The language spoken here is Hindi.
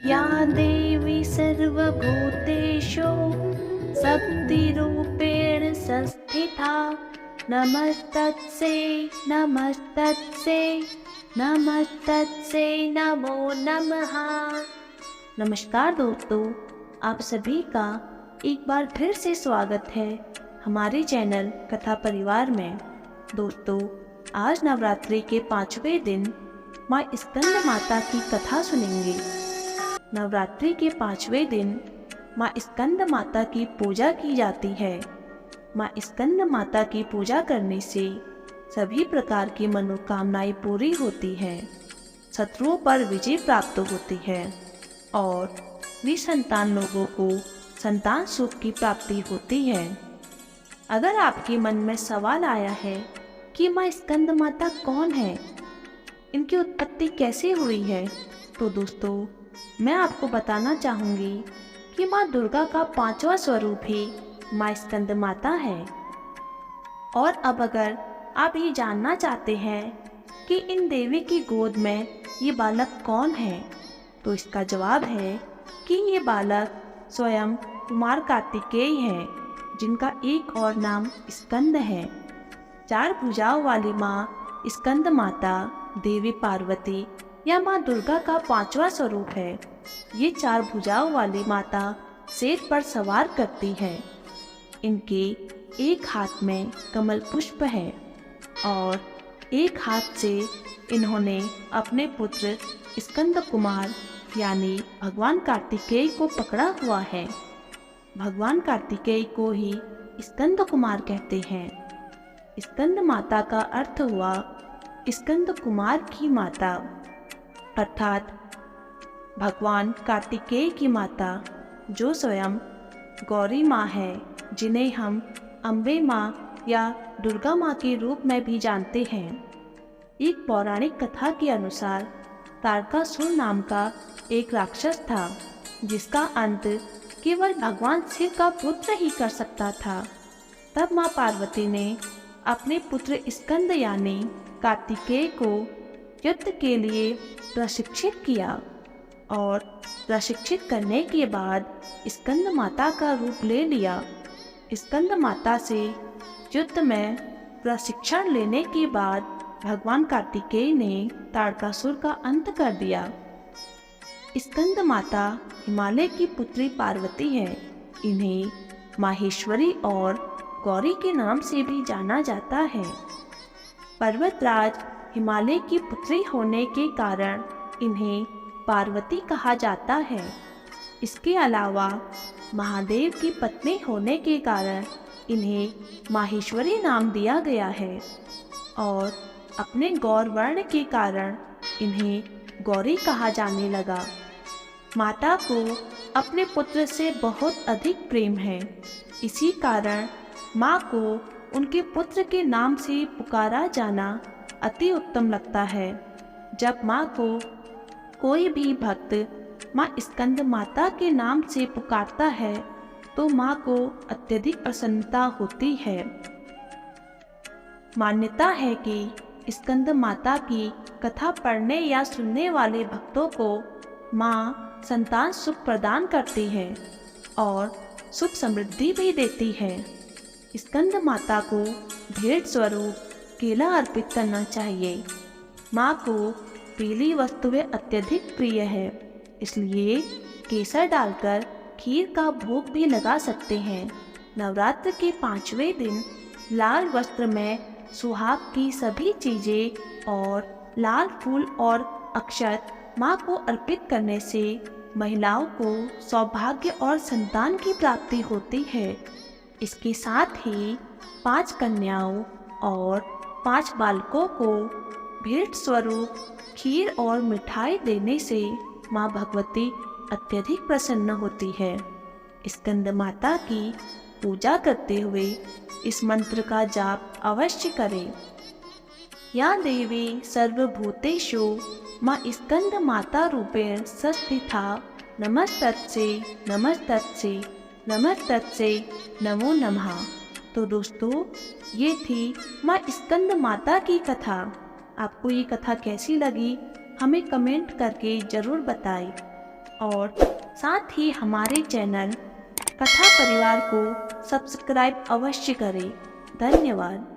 या देवी सर्वभूतेषु शक्तिरूपेण संस्थिता नमस्तस्यै नमस्तस्यै नमस्तस्यै नमो नमः। नमस्कार दोस्तों, आप सभी का एक बार फिर से स्वागत है हमारे चैनल कथा परिवार में। दोस्तों, आज नवरात्रि के 5वें दिन माँ स्कंद माता की कथा सुनेंगे। नवरात्रि के 5वें दिन माँ स्कंद माता की पूजा की जाती है। माँ स्कंद माता की पूजा करने से सभी प्रकार की मनोकामनाएं पूरी होती हैं, शत्रुओं पर विजय प्राप्त होती है और निसंतान लोगों को संतान सुख की प्राप्ति होती है। अगर आपके मन में सवाल आया है कि माँ स्कंद माता कौन है, इनकी उत्पत्ति कैसे हुई है, तो दोस्तों मैं आपको बताना चाहूँगी कि माँ दुर्गा का 5वां स्वरूप ही माँ स्कंद माता है। और अब अगर आप ये जानना चाहते हैं कि इन देवी की गोद में ये बालक कौन है, तो इसका जवाब है कि ये बालक स्वयं कुमार कार्तिकेय है, जिनका एक और नाम स्कंद है। 4 भुजाओं वाली माँ स्कंद माता देवी पार्वती या माँ दुर्गा का 5वां स्वरूप है। ये 4 भुजाओं वाली माता शेर पर सवार करती है। इनके एक हाथ में कमल पुष्प है और एक हाथ से इन्होंने अपने पुत्र स्कंद कुमार यानी भगवान कार्तिकेय को पकड़ा हुआ है। भगवान कार्तिकेय को ही स्कंद कुमार कहते हैं। स्कंद माता का अर्थ हुआ स्कंद कुमार की माता, अर्थात भगवान कार्तिकेय की माता, जो स्वयं गौरी माँ है, जिन्हें हम अम्बे माँ या दुर्गा माँ के रूप में भी जानते हैं। एक पौराणिक कथा के अनुसार तारकासुर नाम का एक राक्षस था, जिसका अंत केवल भगवान शिव का पुत्र ही कर सकता था। तब माँ पार्वती ने अपने पुत्र स्कंद यानी कार्तिकेय को युद्ध के लिए प्रशिक्षित किया और प्रशिक्षित करने के बाद स्कंद माता का रूप ले लिया। स्कंद माता से युद्ध में प्रशिक्षण लेने के बाद भगवान कार्तिकेय ने तारकासुर का अंत कर दिया। स्कंद माता हिमालय की पुत्री पार्वती है। इन्हें माहेश्वरी और गौरी के नाम से भी जाना जाता है। पर्वतराज हिमालय की पुत्री होने के कारण इन्हें पार्वती कहा जाता है। इसके अलावा महादेव की पत्नी होने के कारण इन्हें माहेश्वरी नाम दिया गया है और अपने गौर वर्ण के कारण इन्हें गौरी कहा जाने लगा। माता को अपने पुत्र से बहुत अधिक प्रेम है। इसी कारण माँ को उनके पुत्र के नाम से पुकारा जाना अति उत्तम लगता है। जब माँ को कोई भी भक्त माँ स्कंद माता के नाम से पुकारता है तो माँ को अत्यधिक प्रसन्नता होती है। मान्यता है कि स्कंद माता की कथा पढ़ने या सुनने वाले भक्तों को माँ संतान सुख प्रदान करती है और सुख समृद्धि भी देती है। स्कंद माता को भेंट स्वरूप केला अर्पित करना चाहिए। माँ को पीली वस्तुएं अत्यधिक प्रिय है, इसलिए केसर डालकर खीर का भोग भी लगा सकते हैं। नवरात्र के 5वें दिन लाल वस्त्र में सुहाग की सभी चीजें और लाल फूल और अक्षत माँ को अर्पित करने से महिलाओं को सौभाग्य और संतान की प्राप्ति होती है। इसके साथ ही 5 कन्याओं और 5 बालकों को भेंट स्वरूप खीर और मिठाई देने से माँ भगवती अत्यधिक प्रसन्न होती है। स्कंद माता की पूजा करते हुए इस मंत्र का जाप अवश्य करें। या देवी सर्वभूतेषु माँ स्कंद माता रूपेण संस्थिता नमस्तस्यै नमस्तस्यै नमस्तस्यै नमो नमः। तो दोस्तों, ये थी माँ स्कंद माता की कथा। आपको ये कथा कैसी लगी हमें कमेंट करके ज़रूर बताएं। और साथ ही हमारे चैनल कथा परिवार को सब्सक्राइब अवश्य करें। धन्यवाद।